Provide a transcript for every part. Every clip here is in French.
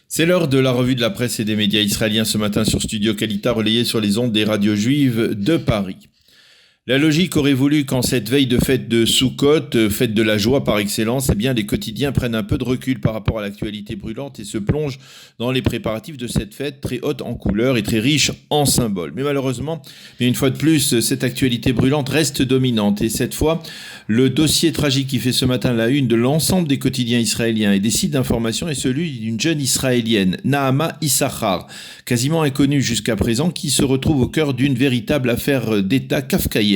C'est l'heure de la revue de la presse et des médias israéliens ce matin sur Studio Kalita, relayé sur les ondes des radios juives de Paris. La logique aurait voulu qu'en cette veille de fête de Soukhot, fête de la joie par excellence, les quotidiens prennent un peu de recul par rapport à l'actualité brûlante et se plongent dans les préparatifs de cette fête très haute en couleurs et très riche en symboles. Mais malheureusement, une fois de plus, cette actualité brûlante reste dominante. Et cette fois, le dossier tragique qui fait ce matin la une de l'ensemble des quotidiens israéliens et des sites d'information est celui d'une jeune israélienne, Nahama Issachar, quasiment inconnue jusqu'à présent, qui se retrouve au cœur d'une véritable affaire d'État kafkaïenne.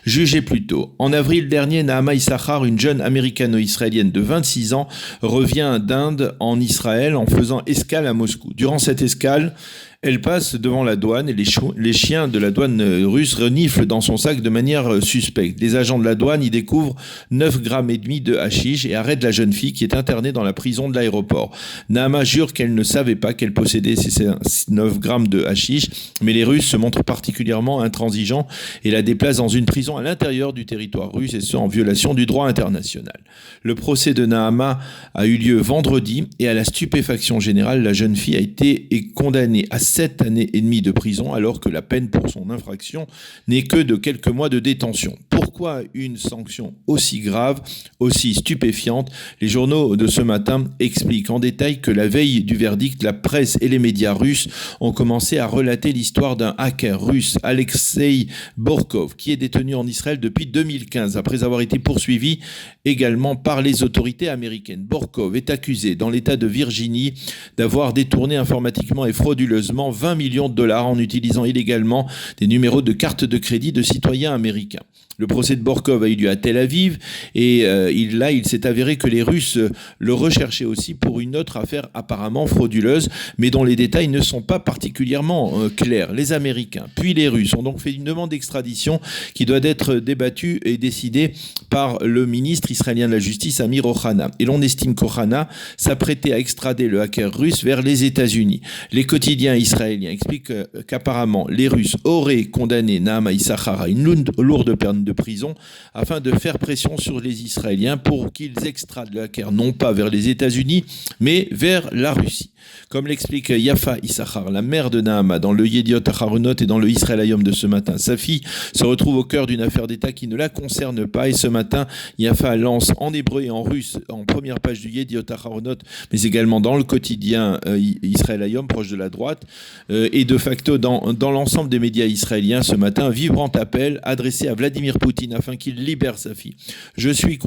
Jugez plus tôt. En avril dernier, Nahama Issachar, une jeune américano-israélienne de 26 ans, revient d'Inde en Israël en faisant escale à Moscou. Durant cette escale, elle passe devant la douane et les chiens de la douane russe reniflent dans son sac de manière suspecte. Les agents de la douane y découvrent 9,5 grammes de hashish et arrêtent la jeune fille qui est internée dans la prison de l'aéroport. Nahama jure qu'elle ne savait pas qu'elle possédait ces 9 grammes de hashish, mais les Russes se montrent particulièrement intransigeants et la déplacent dans une prison à l'intérieur du territoire russe, et ce en violation du droit international. Le procès de Nahama a eu lieu vendredi et à la stupéfaction générale, la jeune fille a été condamnée à 7 années et demie de prison alors que la peine pour son infraction n'est que de quelques mois de détention. Pourquoi une sanction aussi grave, aussi stupéfiante ? Les journaux de ce matin expliquent en détail que la veille du verdict, la presse et les médias russes ont commencé à relater l'histoire d'un hacker russe, Alexei Borkov, qui est détenu en Israël depuis 2015 après avoir été poursuivi également par les autorités américaines. Borkov est accusé dans l'État de Virginie d'avoir détourné informatiquement et frauduleusement 20 millions de dollars en utilisant illégalement des numéros de carte de crédit de citoyens américains. Le procès de Borkov a eu lieu à Tel Aviv et il s'est avéré que les Russes le recherchaient aussi pour une autre affaire apparemment frauduleuse, mais dont les détails ne sont pas particulièrement clairs. Les Américains, puis les Russes, ont donc fait une demande d'extradition qui doit être débattue et décidée par le ministre israélien de la Justice, Amir Ohana. Et l'on estime qu'Ohana s'apprêtait à extrader le hacker russe vers les États-Unis. Les quotidiens israéliens expliquent qu'apparemment les Russes auraient condamné Nahama Issachar à une lourde peine de prison afin de faire pression sur les Israéliens pour qu'ils extradent le hacker non pas vers les États-Unis mais vers la Russie. Comme l'explique Yafa Issachar, la mère de Nahama, dans le Yediot Aharonot et dans le Israël Hayom de ce matin, sa fille se retrouve au cœur d'une affaire d'État qui ne la concerne pas, et ce matin, Yafa lance en hébreu et en russe, en première page du Yediot Aharonot, mais également dans le quotidien Israël Hayom, proche de la droite, et de facto dans l'ensemble des médias israéliens ce matin, un vibrant appel adressé à Vladimir Poutine afin qu'il libère sa fille. Je suis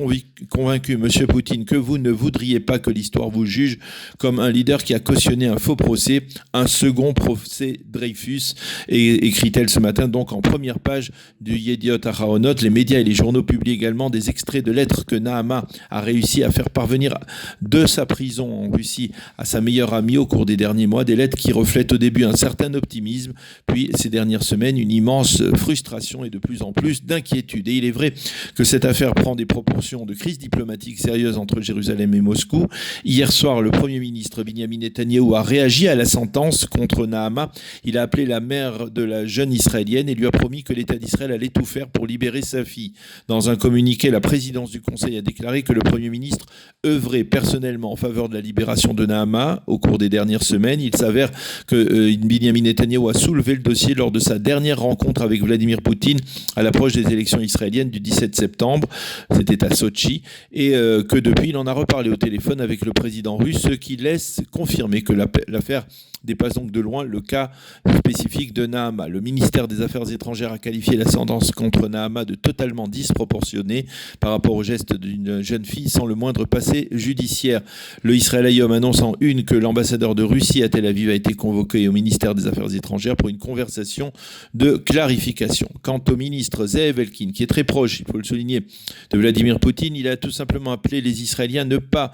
convaincu, monsieur Poutine, que vous ne voudriez pas que l'histoire vous juge comme un leader qui a cautionné un faux procès, un second procès Dreyfus, et écrit-elle ce matin donc en première page du Yediot Aharonot. Les médias et les journaux publient également des extraits de lettres que Nahama a réussi à faire parvenir de sa prison en Russie à sa meilleure amie au cours des derniers mois, des lettres qui reflètent au début un certain optimisme, puis ces dernières semaines une immense frustration et de plus en plus d'inquiétude. Et il est vrai que cette affaire prend des proportions de crise diplomatique sérieuse entre Jérusalem et Moscou. Hier soir, le Premier ministre Binyamin Netanyahou a réagi à la sentence contre Nahama. Il a appelé la mère de la jeune israélienne et lui a promis que l'État d'Israël allait tout faire pour libérer sa fille. Dans un communiqué, la présidence du Conseil a déclaré que le Premier ministre œuvrait personnellement en faveur de la libération de Nahama au cours des dernières semaines. Il s'avère que Binyamin Netanyahou a soulevé le dossier lors de sa dernière rencontre avec Vladimir Poutine à l'approche des élections israéliennes du 17 septembre. C'était à Sochi. Et que depuis, il en a reparlé au téléphone avec le président russe, ce qui laisse confirmer que l'affaire dépasse donc de loin le cas spécifique de Nahama. Le ministère des Affaires étrangères a qualifié la sentence contre Nahama de totalement disproportionnée par rapport au geste d'une jeune fille sans le moindre passé judiciaire. Le Israël Hayom annonce en une que l'ambassadeur de Russie à Tel Aviv a été convoqué au ministère des Affaires étrangères pour une conversation de clarification. Quant au ministre Zeev Elkin, qui est très proche, il faut le souligner, de Vladimir Poutine, il a tout simplement appelé les Israéliens à ne pas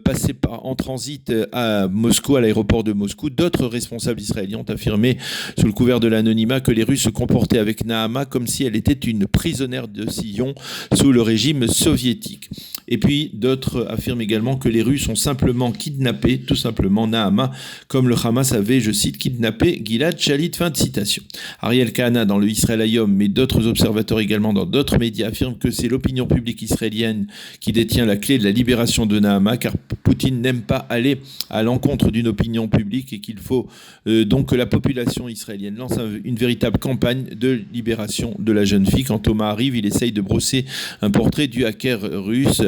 passer en transit à Moscou, à l'aéroport de Moscou. D'autres responsables israéliens ont affirmé, sous le couvert de l'anonymat, que les Russes se comportaient avec Nahama comme si elle était une prisonnière de sillon sous le régime soviétique. Et puis d'autres affirment également que les Russes ont simplement kidnappé, tout simplement, Nahama, comme le Hamas avait, je cite, kidnappé Gilad Shalit. Fin de citation. Ariel Kahana dans le Israël Hayom, mais d'autres observateurs également dans d'autres médias affirment que c'est l'opinion publique israélienne qui détient la clé de la libération de Nahama, car Poutine n'aime pas aller à l'encontre l'encontre d'une opinion publique et qu'il faut donc que la population israélienne lance une véritable campagne de libération de la jeune fille. Quand Thomas arrive, il essaye de brosser un portrait du hacker russe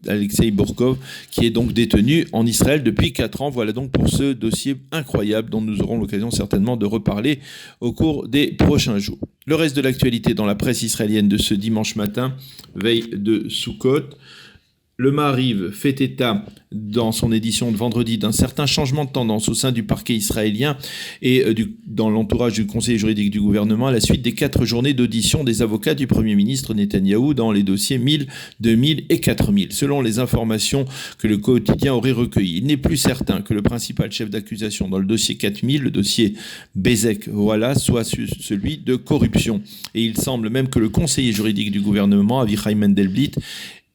Alexei Borkov, qui est donc détenu en Israël depuis 4 ans. Voilà donc pour ce dossier incroyable dont nous aurons l'occasion certainement de reparler au cours des prochains jours. Le reste de l'actualité dans la presse israélienne de ce dimanche matin, veille de Sukkot. Le Maariv fait état dans son édition de vendredi d'un certain changement de tendance au sein du parquet israélien et dans l'entourage du conseiller juridique du gouvernement à la suite des 4 journées d'audition des avocats du Premier ministre Netanyahou dans les dossiers 1000, 2000 et 4000. Selon les informations que le quotidien aurait recueillies, il n'est plus certain que le principal chef d'accusation dans le dossier 4000, le dossier Bezek Wallace, soit celui de corruption. Et il semble même que le conseiller juridique du gouvernement, Avichai Mendelblit,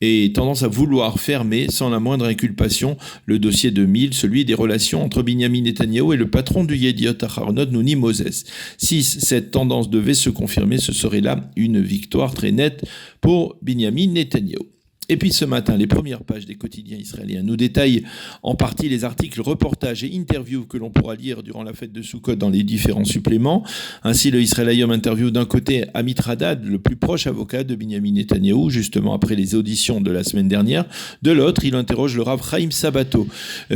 et tendance à vouloir fermer sans la moindre inculpation le dossier 2000, celui des relations entre Binyamin Netanyahou et le patron du Yediot Aharonot, Nouni Moses. Si cette tendance devait se confirmer, ce serait là une victoire très nette pour Binyamin Netanyahou. Et puis ce matin, les premières pages des quotidiens israéliens nous détaillent en partie les articles, reportages et interviews que l'on pourra lire durant la fête de Sukkot dans les différents suppléments. Ainsi, le Israël Hayom interview d'un côté Amit Haddad, le plus proche avocat de Binyamin Netanyahou, justement après les auditions de la semaine dernière. De l'autre, il interroge le Rav Chaim Sabato,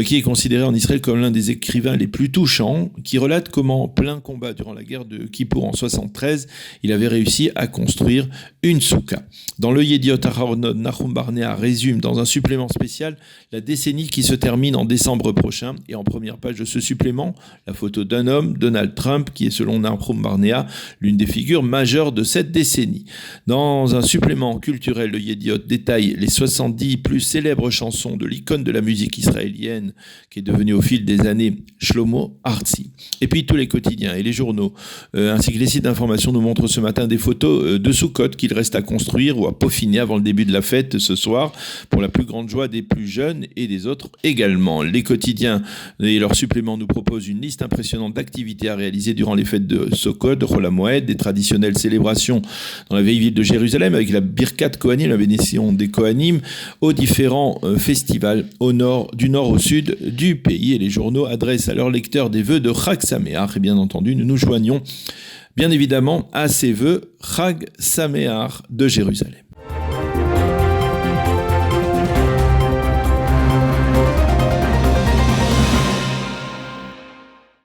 qui est considéré en Israël comme l'un des écrivains les plus touchants, qui relate comment, en plein combat durant la guerre de Kippour en 73, il avait réussi à construire une souka. Dans le Yediot Aharonot, Nahum Barnea résume dans un supplément spécial la décennie qui se termine en décembre prochain. Et en première page de ce supplément, la photo d'un homme, Donald Trump, qui est selon Nahum Barnea l'une des figures majeures de cette décennie. Dans un supplément culturel, le Yediot détaille les 70 plus célèbres chansons de l'icône de la musique israélienne qui est devenue au fil des années Shlomo Artzi. Et puis tous les quotidiens et les journaux, ainsi que les sites d'information nous montrent ce matin des photos de Sukkot qu'il reste à construire ou à peaufiner avant le début de la fête ce soir, pour la plus grande joie des plus jeunes et des autres également. Les quotidiens et leurs suppléments nous proposent une liste impressionnante d'activités à réaliser durant les fêtes de Sukkot, de Chol HaMoed, des traditionnelles célébrations dans la vieille ville de Jérusalem avec la Birkat Kohanim, la bénédiction des Kohanim, aux différents festivals du nord au sud du pays. Et les journaux adressent à leurs lecteurs des vœux de Chag Sameach. Et bien entendu, nous nous joignons bien évidemment à ces vœux Chag Sameach de Jérusalem.